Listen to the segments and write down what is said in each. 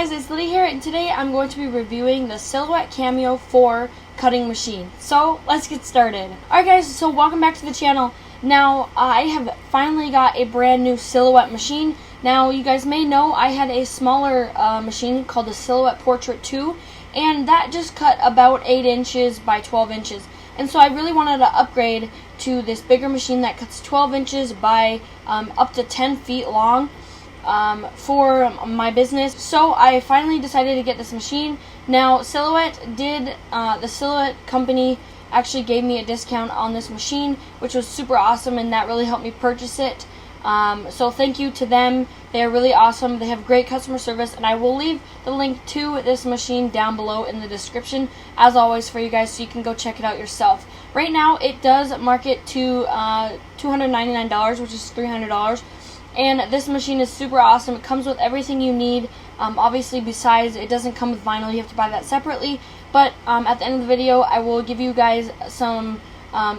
guys, it's Liddy here, and today I'm going to be reviewing the Silhouette Cameo 4 cutting machine. So let's get started. Alright guys, so welcome back to the channel. Now I have finally got a brand new Silhouette machine. Now you guys may know I had a smaller machine called the Silhouette Portrait 2, and that just cut about 8 inches by 12 inches. And so I really wanted to upgrade to this bigger machine that cuts 12 inches by up to 10 feet long. For my business, so I finally decided to get this machine. Now the Silhouette company actually gave me a discount on this machine, which was super awesome, and that really helped me purchase it. So thank you to them. They are really awesome. They have great customer service, and I will leave the link to this machine down below in the description, as always, for you guys, so you can go check it out yourself. Right now it does market to $299, which is $300. And this machine is super awesome. It comes with everything you need. Obviously, besides, it doesn't come with vinyl. You have to buy that separately. But at the end of the video, I will give you guys some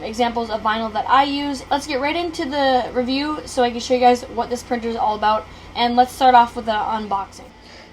examples of vinyl that I use. Let's get right into the review so I can show you guys what this printer is all about. And let's start off with the unboxing.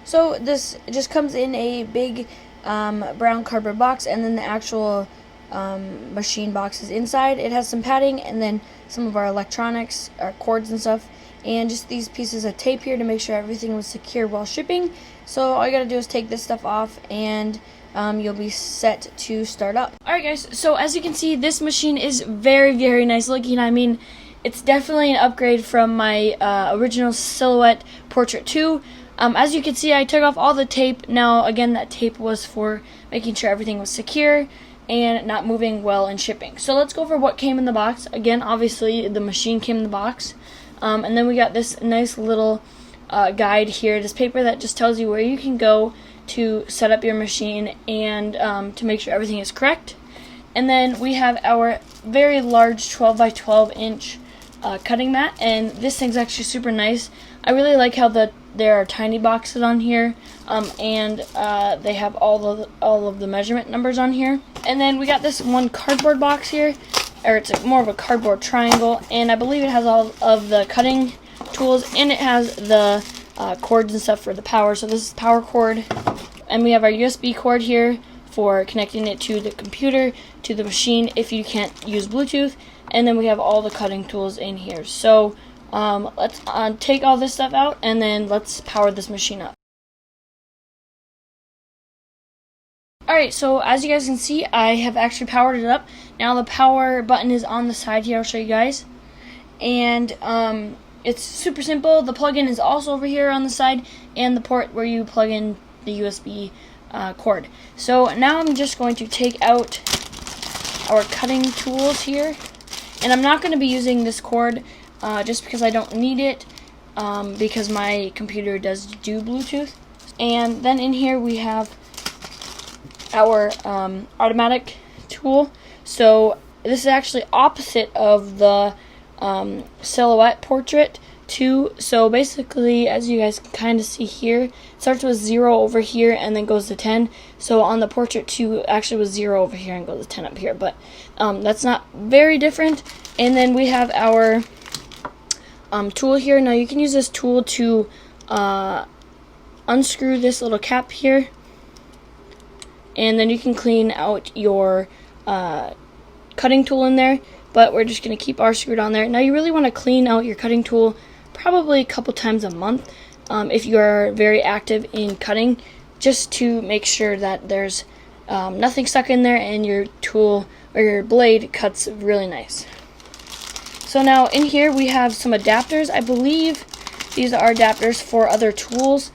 So this just comes in a big brown cardboard box, and then the actual machine box is inside. It has some padding and then some of our electronics, our cords and stuff, and just these pieces of tape here to make sure everything was secure while shipping. So all you gotta do is take this stuff off, and you'll be set to start up. Alright guys, so as you can see, this machine is very, very nice looking. I mean, it's definitely an upgrade from my original Silhouette Portrait 2. As you can see, I took off all the tape. Now again, that tape was for making sure everything was secure and not moving while in shipping. So let's go over what came in the box. Again, obviously the machine came in the box. And then we got this nice little guide here, this paper that just tells you where you can go to set up your machine and to make sure everything is correct. And then we have our very large 12 by 12 inch cutting mat, and this thing's actually super nice. I really like how there are tiny boxes on here, and they have all of the measurement numbers on here. And then we got this one cardboard box here, or it's more of a cardboard triangle, and I believe it has all of the cutting tools, and it has the cords and stuff for the power. So this is power cord, and we have our USB cord here for connecting it to the computer, to the machine if you can't use Bluetooth, and then we have all the cutting tools in here. So let's take all this stuff out, and then let's power this machine up. Alright, so as you guys can see, I have actually powered it up. Now the power button is on the side here. I'll show you guys. And it's super simple. The plug-in is also over here on the side, and the port where you plug in the USB cord. So now I'm just going to take out our cutting tools here. And I'm not going to be using this cord just because I don't need it, because my computer does do Bluetooth. And then in here we have our automatic tool. So this is actually opposite of the Silhouette Portrait 2. So basically, as you guys can kind of see here, it starts with 0 over here and then goes to 10. So on the Portrait 2, it actually was 0 over here and goes to 10 up here, but that's not very different. And then we have our tool here. Now you can use this tool to unscrew this little cap here, and then you can clean out your cutting tool in there, but we're just going to keep ours screwed on there. Now you really want to clean out your cutting tool probably a couple times a month if you are very active in cutting, just to make sure that there's nothing stuck in there and your tool or your blade cuts really nice. So now in here we have some adapters. I believe these are adapters for other tools,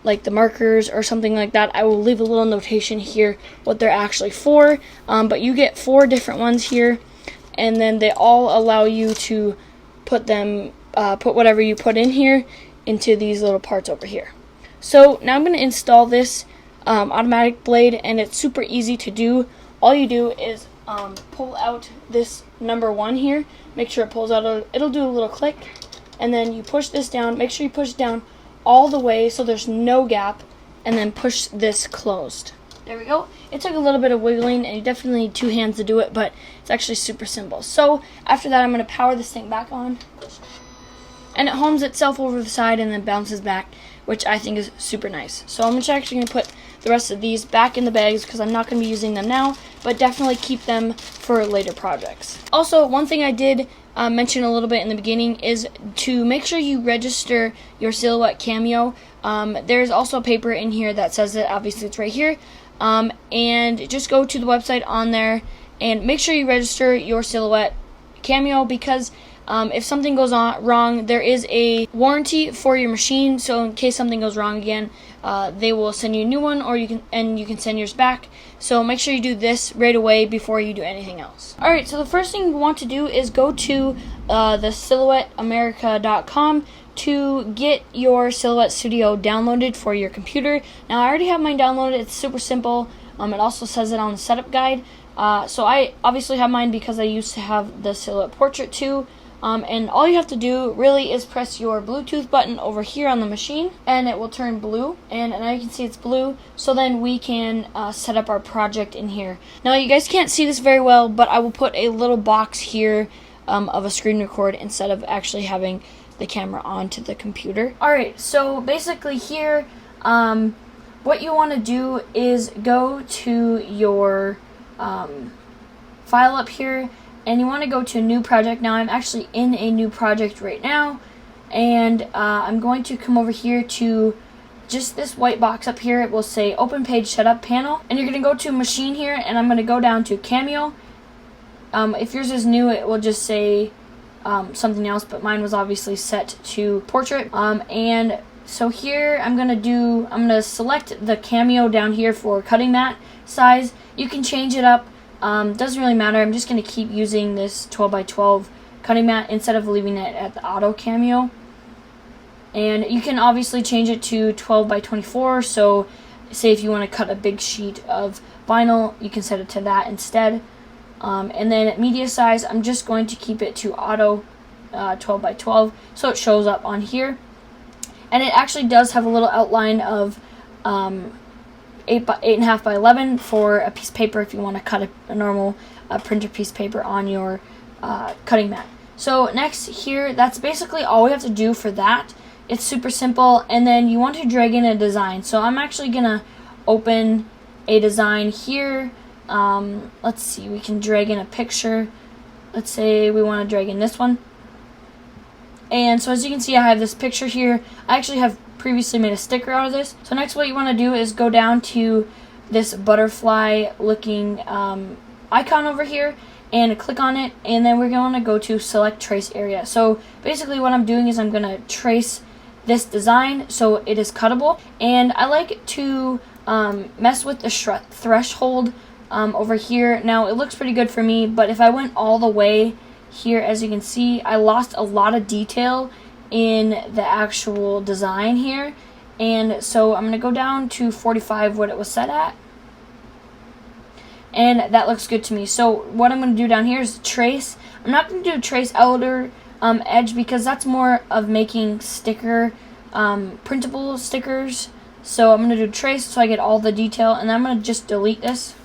like the markers or something like that. I will leave a little notation here what they're actually for, but you get 4 different ones here, and then they all allow you to put whatever you put in here into these little parts over here. So now I'm going to install this automatic blade, and it's super easy to do. All you do is pull out this number 1 here, make sure it pulls out, it'll do a little click, and then you push this down. Make sure you push it down all the way so there's no gap, and then push this closed. There we go. It took a little bit of wiggling, and you definitely need 2 hands to do it, but it's actually super simple. So after that, I'm going to power this thing back on, and it homes itself over the side and then bounces back which I think is super nice. So I'm actually going to put the rest of these back in the bags because I'm not going to be using them now, but definitely keep them for later projects. Also, one thing I did mention a little bit in the beginning is to make sure you register your Silhouette Cameo. There's also a paper in here that says it. Obviously, it's right here. And just go to the website on there and make sure you register your Silhouette Cameo because if something goes wrong, there is a warranty for your machine. So in case something goes wrong again, they will send you a new one, or you can send yours back. So make sure you do this right away before you do anything else. All right. So the first thing you want to do is go to the silhouetteamerica.com to get your Silhouette Studio downloaded for your computer. Now I already have mine downloaded. It's super simple. It also says it on the setup guide. So I obviously have mine because I used to have the Silhouette Portrait too. And all you have to do really is press your Bluetooth button over here on the machine and it will turn blue, and now you can see it's blue, so then we can set up our project in here. Now you guys can't see this very well, but I will put a little box here of a screen record instead of actually having the camera onto the computer. Alright, so basically here what you want to do is go to your file up here, and you want to go to a new project. Now I'm actually in a new project right now, and I'm going to come over here to just this white box up here. It will say Open Page Setup Panel, and you're going to go to Machine here, and I'm going to go down to Cameo. If yours is new, it will just say something else, but mine was obviously set to Portrait. And so here I'm going to select the Cameo down here for cutting mat size. You can change it up. Doesn't really matter. I'm just going to keep using this 12x12 cutting mat instead of leaving it at the auto Cameo. And you can obviously change it to 12x24. So say if you want to cut a big sheet of vinyl, you can set it to that instead. And then at media size, I'm just going to keep it to auto 12x12 so it shows up on here. And it actually does have a little outline of 8.5 by 11 for a piece of paper if you want to cut a normal printer piece of paper on your cutting mat. So next here, that's basically all we have to do for that. It's super simple, and then you want to drag in a design. So I'm actually going to open a design here. Let's see, we can drag in a picture. Let's say we want to drag in this one. And so as you can see, I have this picture here. I actually have previously made a sticker out of this. So next what you want to do is go down to this butterfly looking icon over here and click on it, and then we're going to go to select trace area. So basically what I'm doing is I'm going to trace this design so it is cuttable, and I like to mess with the threshold over here. Now it looks pretty good for me, but if I went all the way here, as you can see, I lost a lot of detail in the actual design here, and so I'm going to go down to 45, what it was set at, and that looks good to me. So what I'm going to do down here is trace. I'm not going to do trace outer edge because that's more of making sticker printable stickers. So I'm going to do trace so I get all the detail, and then I'm going to just delete this.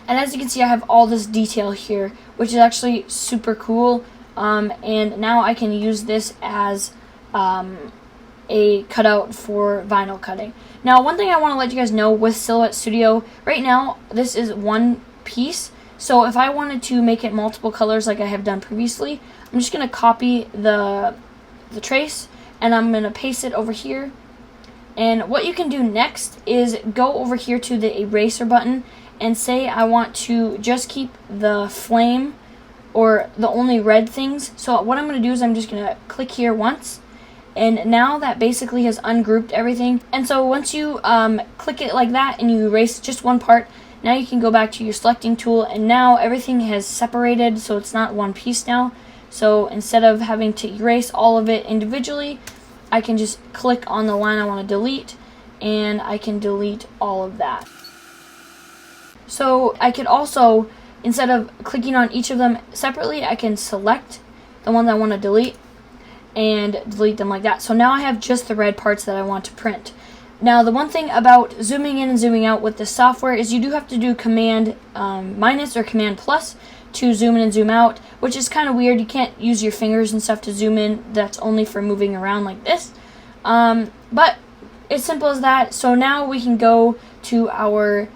And as you can see, I have all this detail here, which is actually super cool. And now I can use this as a cutout for vinyl cutting. Now, one thing I want to let you guys know with Silhouette Studio, right now this is one piece. So if I wanted to make it multiple colors like I have done previously, I'm just going to copy the trace and I'm going to paste it over here. And what you can do next is go over here to the eraser button and say I want to just keep the flame or the only red things. So what I'm going to do is I'm just going to click here once, and now that basically has ungrouped everything. And so once you click it like that and you erase just one part, now you can go back to your selecting tool, and now everything has separated, so it's not one piece now. So instead of having to erase all of it individually, I can just click on the line I want to delete, and I can delete all of that. So I could also, instead of clicking on each of them separately, I can select the ones I want to delete and delete them like that. So now I have just the red parts that I want to print. Now the one thing about zooming in and zooming out with this software is you do have to do command minus or command plus to zoom in and zoom out, which is kind of weird. You can't use your fingers and stuff to zoom in. That's only for moving around like this. But it's simple as that. So now we can go to our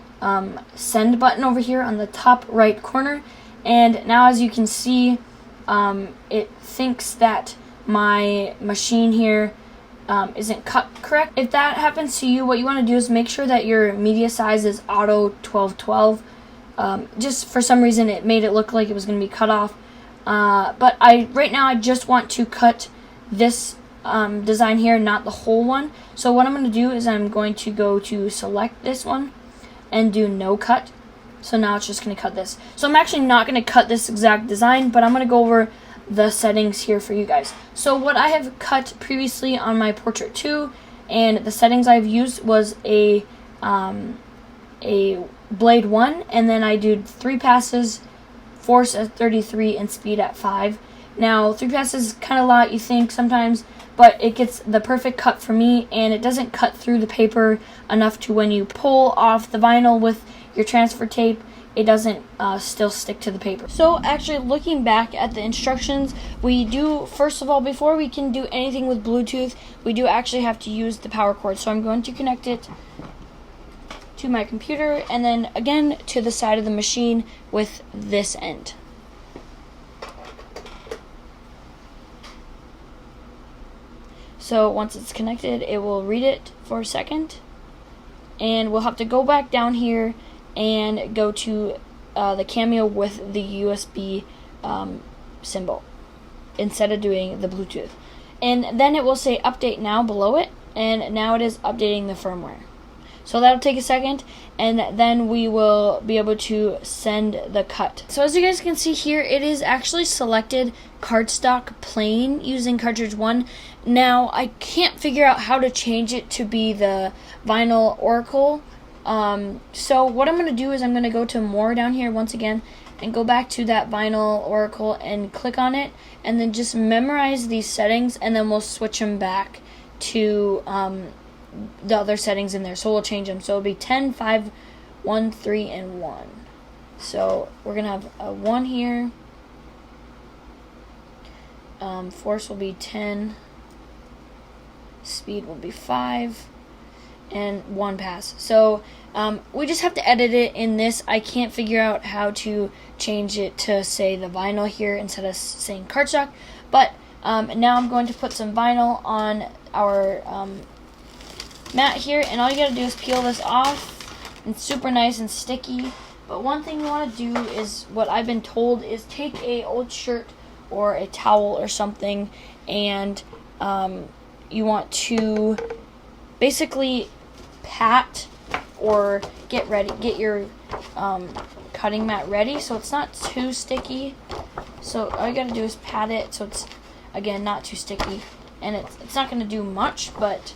send button over here on the top right corner, and now as you can see, it thinks that my machine here isn't cut correct. If that happens to you, what you want to do is make sure that your media size is auto 1212. Just for some reason it made it look like it was going to be cut off, but right now I just want to cut this design here, not the whole one. So what I'm going to do is I'm going to go to select this one and do no cut. So now it's just going to cut this. So I'm actually not going to cut this exact design, but I'm going to go over the settings here for you guys. So what I have cut previously on my Portrait 2 and the settings I've used was a blade 1, and then I did 3 passes, force at 33 and speed at 5. Now 3 passes is kind of a lot, you think sometimes, but it gets the perfect cut for me, and it doesn't cut through the paper enough to when you pull off the vinyl with your transfer tape, it doesn't still stick to the paper. So actually looking back at the instructions, we do, first of all, before we can do anything with Bluetooth, we do actually have to use the power cord. So I'm going to connect it to my computer and then again to the side of the machine with this end. So once it's connected, it will read it for a second, and we'll have to go back down here and go to the Cameo with the USB symbol instead of doing the Bluetooth. And then it will say update now below it, and now it is updating the firmware. So that'll take a second, and then we will be able to send the cut. So as you guys can see here, it is actually selected cardstock plain using cartridge 1. Now I can't figure out how to change it to be the vinyl oracle. So what I'm going to do is I'm going to go to more down here once again and go back to that vinyl oracle and click on it, and then just memorize these settings, and then we'll switch them back to the other settings in there. So we'll change them. So it'll be 10, 5, 1, 3, and 1. So we're going to have a 1 here. Force will be 10. Speed will be 5. And 1 pass. So we just have to edit it in this. I can't figure out how to change it to say the vinyl here instead of saying cardstock. But now I'm going to put some vinyl on our mat here, and all you gotta do is peel this off. It's super nice and sticky. But one thing you want to do is, what I've been told, is take a old shirt or a towel or something, and you want to basically pat or get your cutting mat ready so it's not too sticky. So all you gotta do is pat it so it's, again, not too sticky, and it's not gonna do much, but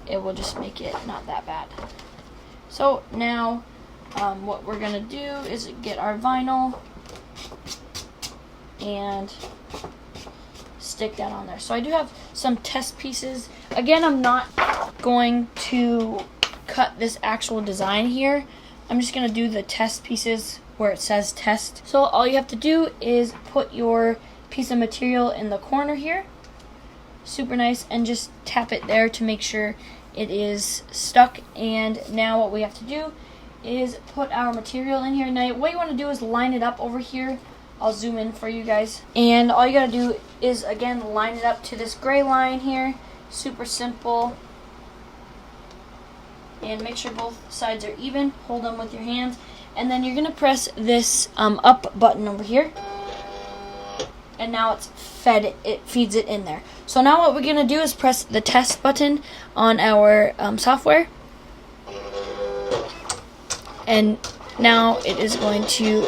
it will just make it not that bad. So now what we're gonna do is get our vinyl and stick that on there. So I do have some test pieces. Again, I'm not going to cut this actual design here. I'm just gonna do the test pieces where it says test. So all you have to do is put your piece of material in the corner here, super nice, and just tap it there to make sure it is stuck. And now what we have to do is put our material in here. Now what you want to do is line it up over here. I'll zoom in for you guys, and all you gotta do is, again, line it up to this gray line here. Super simple. And make sure both sides are even. Hold them with your hands, and then you're gonna press this up button over here, and now it's fed. It feeds it in there. So now what we're gonna do is press the test button on our software, and now it is going to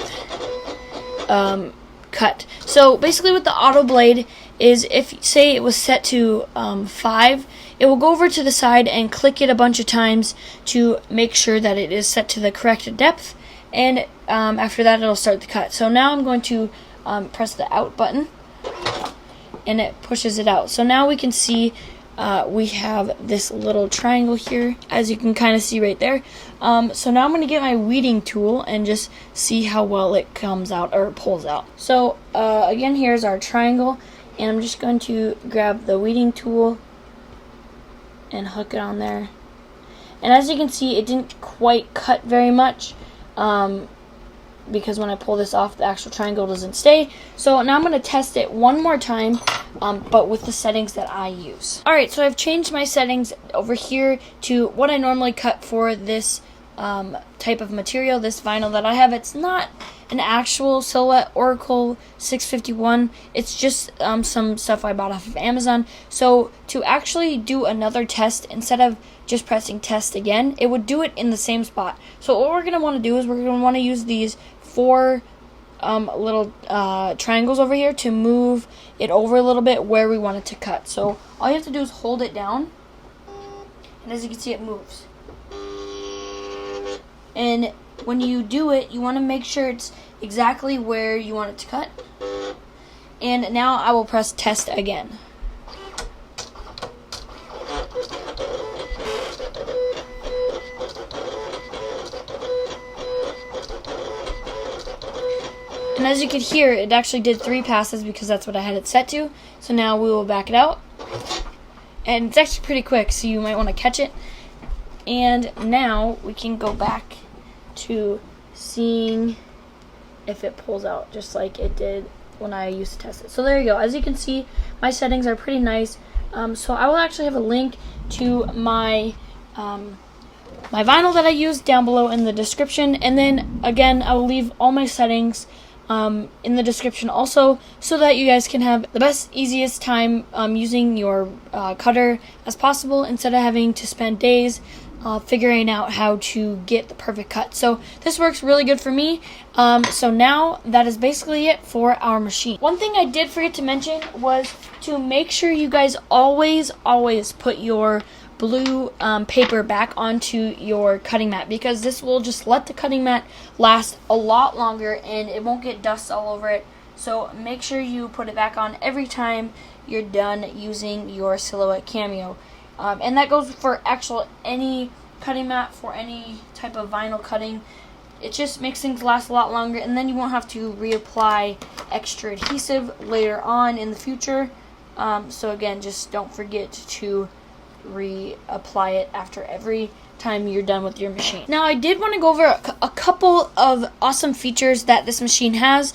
cut. So basically what the auto blade is, if say it was set to 5, it will go over to the side and click it a bunch of times to make sure that it is set to the correct depth, and after that it'll start the cut. So now I'm going to press the out button, and it pushes it out. So now we can see we have this little triangle here, as you can kind of see right there. So now I'm going to get my weeding tool and just see how well it comes out, or pulls out. So again, here's our triangle, and I'm just going to grab the weeding tool and hook it on there. And as you can see, it didn't quite cut very much because when I pull this off, the actual triangle doesn't stay. So now I'm going to test it one more time, but with the settings that I use. Alright, so I've changed my settings over here to what I normally cut for this type of material, this vinyl that I have. It's not an actual Silhouette Oracle 651. It's just some stuff I bought off of Amazon. So to actually do another test, instead of just pressing test again, it would do it in the same spot. So what we're going to want to do is we're going to want to use these 4 little triangles over here to move it over a little bit where we want it to cut. So all you have to do is hold it down, and as you can see, it moves. And when you do it, you want to make sure it's exactly where you want it to cut. And now I will press test again. And as you can hear, it actually did 3 passes because that's what I had it set to. So now we will back it out. And it's actually pretty quick, so you might want to catch it. And now we can go back to seeing if it pulls out just like it did when I used to test it. So there you go. As you can see, my settings are pretty nice. So I will actually have a link to my my vinyl that I used down below in the description. And then again, I will leave all my settings in the description also, so that you guys can have the best, easiest time using your cutter as possible, instead of having to spend days figuring out how to get the perfect cut. So this works really good for me. So now that is basically it for our machine. One thing I did forget to mention was to make sure you guys always put your blue paper back onto your cutting mat, because this will just let the cutting mat last a lot longer and it won't get dust all over it. So make sure you put it back on every time you're done using your Silhouette Cameo. And that goes for actual any cutting mat for any type of vinyl cutting. It just makes things last a lot longer, and then you won't have to reapply extra adhesive later on in the future. So again, just don't forget to reapply it after every time you're done with your machine. Now I did want to go over a couple of awesome features that this machine has.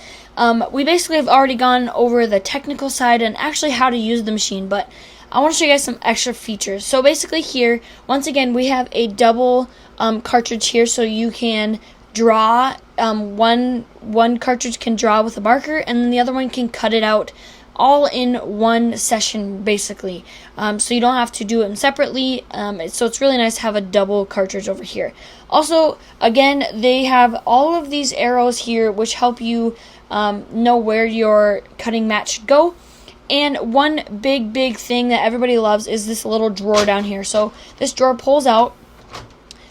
We basically have already gone over the technical side and actually how to use the machine, but I want to show you guys some extra features. So basically here, once again, we have a double cartridge here, so you can draw, one cartridge can draw with a marker, and then the other one can cut it out all in one session basically. So you don't have to do them separately. So it's really nice to have a double cartridge over here. Also, again, they have all of these arrows here which help you know where your cutting mat should go. And one big thing that everybody loves is this little drawer down here. So this drawer pulls out.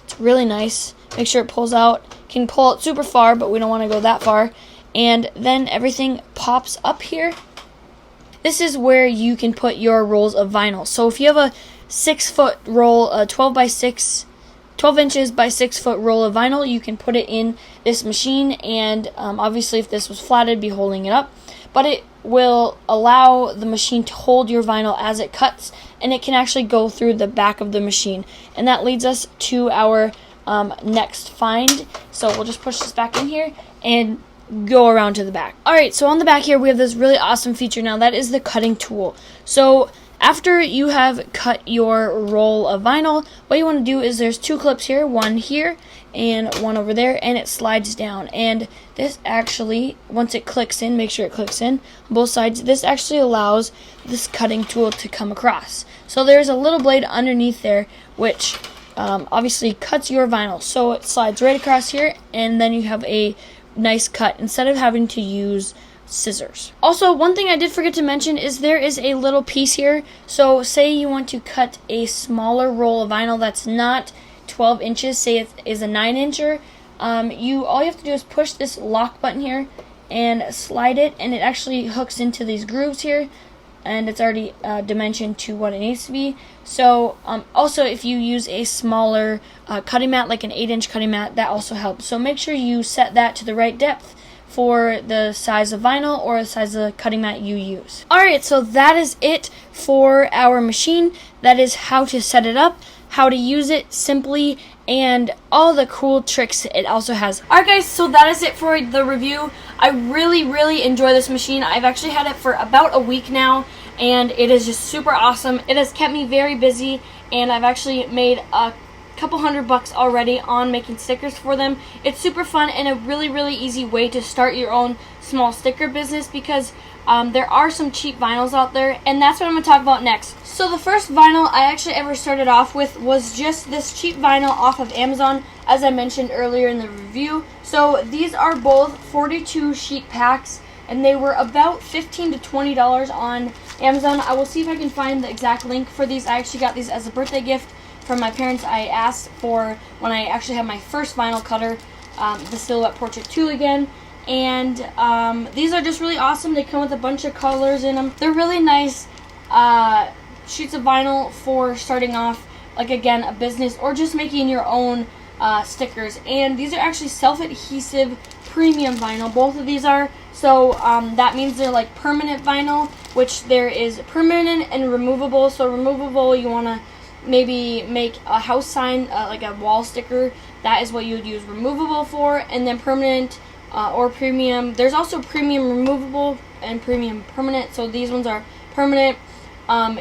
It's really nice. Make sure it pulls out. Can pull it super far, but we don't want to go that far. And then everything pops up here. This is where you can put your rolls of vinyl. So if you have a 6-foot roll, a 12 inches by 6-foot roll of vinyl, you can put it in this machine. And obviously, if this was flat, I'd be holding it up. But it will allow the machine to hold your vinyl as it cuts, and it can actually go through the back of the machine. And that leads us to our next find. So we'll just push this back in here and go around to the back. Alright, so on the back here we have this really awesome feature now. That is the cutting tool. So after you have cut your roll of vinyl, what you want to do is there's 2 clips here, one here and one over there, and it slides down. And this actually, once it clicks in, make sure it clicks in on both sides, this actually allows this cutting tool to come across. So there's a little blade underneath there which obviously cuts your vinyl. So it slides right across here, and then you have a nice cut instead of having to use scissors. Also, one thing I did forget to mention is there is a little piece here. So say you want to cut a smaller roll of vinyl that's not 12 inches, say it is a 9-incher, all you have to do is push this lock button here and slide it, and it actually hooks into these grooves here, and it's already dimensioned to what it needs to be. So also, if you use a smaller cutting mat, like an 8-inch cutting mat, that also helps. So make sure you set that to the right depth for the size of vinyl or the size of the cutting mat you use. Alright, so that is it for our machine. that is how to set it up, how to use it simply, and all the cool tricks it also has. Alright guys, so that is it for the review. I really enjoy this machine. I've actually had it for about a week now, and it is just super awesome. It has kept me very busy, and I've actually made a couple $100 already on making stickers for them. It's super fun and a really easy way to start your own small sticker business, because there are some cheap vinyls out there, and that's what I'm going to talk about next. So the first vinyl I actually ever started off with was just this cheap vinyl off of Amazon, as I mentioned earlier in the review. So these are both 42 sheet packs, and they were about $15 to $20 on Amazon. I will see if I can find the exact link for these. I actually got these as a birthday gift from my parents. I asked for when I actually had my first vinyl cutter, the Silhouette Portrait tool again. And these are just really awesome. They come with a bunch of colors in them. They're really nice sheets of vinyl for starting off, like, again, a business or just making your own stickers. And these are actually self-adhesive premium vinyl. Both of these are. So that means they're like permanent vinyl, which there is permanent and removable. So removable, you want to maybe make a house sign, like a wall sticker. That is what you would use removable for. And then permanent or premium. There's also premium removable and premium permanent. So these ones are permanent.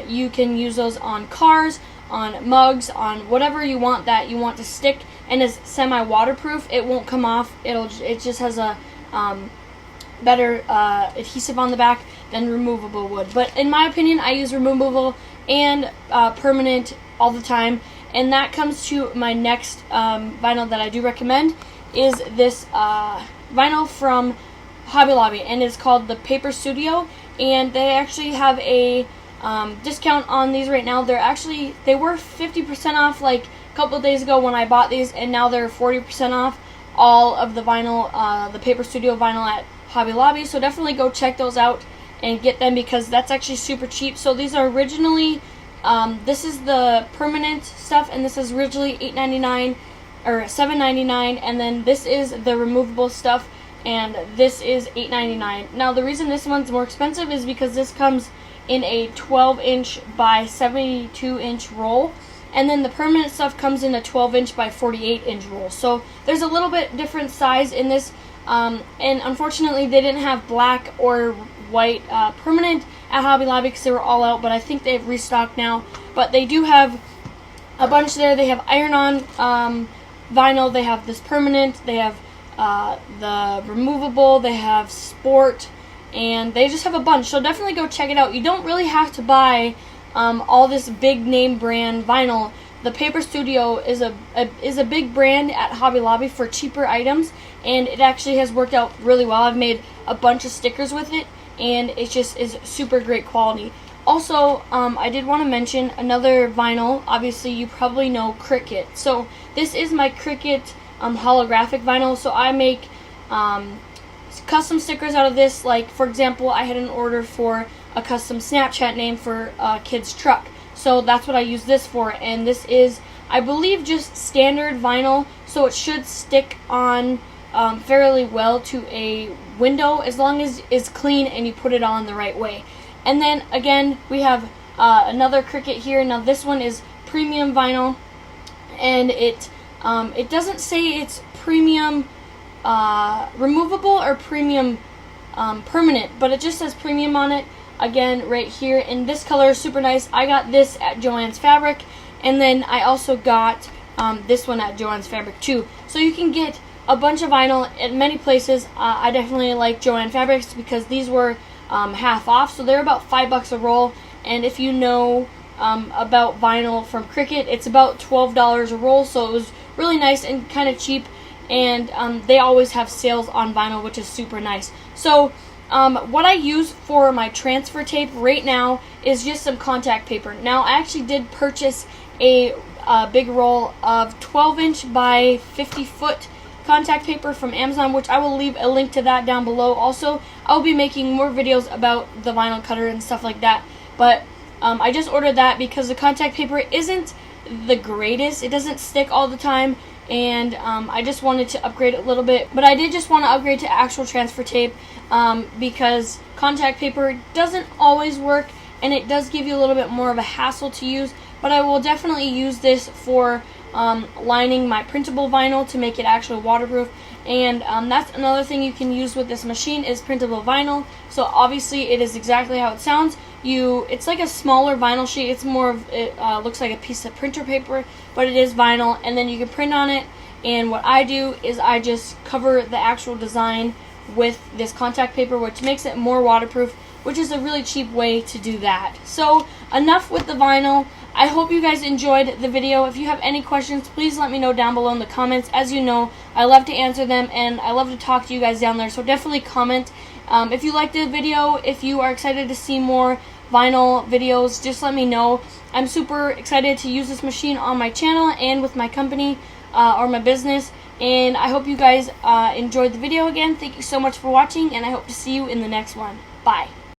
You can use those on cars, on mugs, on whatever you want that you want to stick, and is semi-waterproof. It won't come off. It just has a better adhesive on the back than removable would. But in my opinion, I use removable and permanent all the time. And that comes to my next vinyl that I do recommend, is this vinyl from Hobby Lobby, and it's called the Paper Studio. And they actually have a discount on these right now. They were 50% off like a couple of days ago when I bought these, and now they're 40% off all of the vinyl, the Paper Studio vinyl at Hobby Lobby. So definitely go check those out and get them, because that's actually super cheap. So these are originally, this is the permanent stuff, and this is originally $8.99 or $7.99, and then this is the removable stuff, and this is $8.99. Now the reason this one's more expensive is because this comes in a 12-inch by 72-inch roll, and then the permanent stuff comes in a 12-inch by 48-inch roll. So there's a little bit different size in this, and unfortunately they didn't have black or white permanent at Hobby Lobby because they were all out, but I think they've restocked now. But they do have a bunch there. They have iron-on vinyl, they have this permanent, they have the removable, they have sport, and they just have a bunch. So definitely go check it out. You don't really have to buy all this big name brand vinyl. The Paper Studio is a big brand at Hobby Lobby for cheaper items, and it actually has worked out really well. I've made a bunch of stickers with it, and it just is super great quality. Also, I did want to mention another vinyl. Obviously, you probably know Cricut. So this is my Cricut holographic vinyl. So I make custom stickers out of this. Like, for example, I had an order for a custom Snapchat name for a kid's truck. So that's what I use this for. And this is, I believe, just standard vinyl. So it should stick on fairly well to a window, as long as it's clean and you put it on the right way. And then again, we have another Cricut here. Now this one is premium vinyl, and it doesn't say it's premium removable or premium permanent, but it just says premium on it. Again, right here, and this color is super nice. I got this at Joann's Fabric, and then I also got this one at Joann's Fabric too. So you can get a bunch of vinyl at many places. I definitely like Joann Fabrics because these were half off, so they're about $5 a roll. And if you know about vinyl from Cricut, it's about $12 a roll, so it was really nice and kind of cheap. And they always have sales on vinyl, which is super nice. So what I use for my transfer tape right now is just some contact paper. Now I actually did purchase a big roll of 12-inch by 50-foot contact paper from Amazon, which I will leave a link to that down below. Also, I'll be making more videos about the vinyl cutter and stuff like that, but I just ordered that because the contact paper isn't the greatest. It doesn't stick all the time, and I just wanted to upgrade it a little bit. But I did just want to upgrade to actual transfer tape because contact paper doesn't always work, and it does give you a little bit more of a hassle to use. But but I will definitely use this for lining my printable vinyl to make it actually waterproof. And that's another thing you can use with this machine is printable vinyl. So obviously it is exactly how it sounds. It's like a smaller vinyl sheet. It's more of, it looks like a piece of printer paper, but it is vinyl, and then you can print on it. And what I do is I just cover the actual design with this contact paper, which makes it more waterproof, which is a really cheap way to do that. So enough with the vinyl. I hope you guys enjoyed the video. If you have any questions, please let me know down below in the comments. As you know, I love to answer them, and I love to talk to you guys down there, so definitely comment. If you liked the video, if you are excited to see more vinyl videos, just let me know. I'm super excited to use this machine on my channel and with my company or my business, and I hope you guys enjoyed the video again. Thank you so much for watching, and I hope to see you in the next one. Bye.